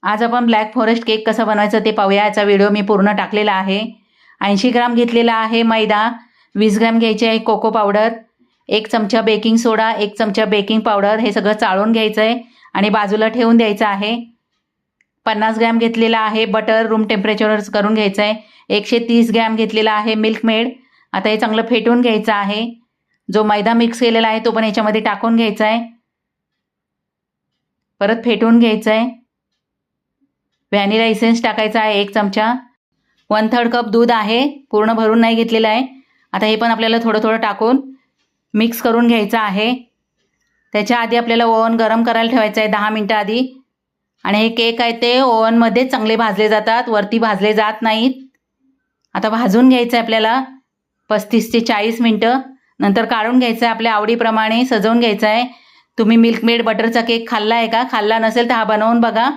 आज आपण black forest cake कसा बनवायचा ते पाहूया। याचा व्हिडिओ मी पूर्ण टाकलेला आहे। 80 ग्राम घेतलेला आहे मैदा, 20 ग्राम घ्यायचे आहे कोको पावडर, 1 चमचा बेकिंग सोडा, 1 चमचा बेकिंग पावडर, हे सगळं चाळून घ्यायचं आहे आणि बाजूला ठेवून द्यायचं आहे। 50 ग्रॅम घेतलेला आहे बटर, रूम टेम्परेचरवर करून घ्यायचं आहे। 130 ग्रॅम घेतलेला आहे मिल्क मेड। आता हे चांगलं फेटून घ्यायचं आहे। जो मैदा मिक्स केलेला आहे तो पण याच्यामध्ये टाकून घ्यायचा आहे, परत फेटून घ्यायचं आहे। व्हॅनिला इसेन्स टाकायचा आहे 1 चमचा। 1/3 कप दूध आहे, पूर्ण भरून नाही घेतलेलं आहे। आता हे पण आपल्याला थोडं थोडं टाकून मिक्स करून घ्यायचं आहे। त्याच्या आधी आपल्याला ओव्हन गरम करायला ठेवायचं आहे 10 मिनिटं आधी। आणि हे केक आहे ते ओव्हनमध्ये चांगले भाजले जातात, वरती भाजले जात नाहीत। आता भाजून घ्यायचं आहे आपल्याला 35 ते 40 मिनिटं, नंतर काढून घ्यायचं आहे। आपल्या आवडीप्रमाणे सजवून घ्यायचं आहे। तुम्ही मिल्क मेड बटरचा केक खाल्ला आहे का? खाल्ला नसेल तर हा बनवून बघा।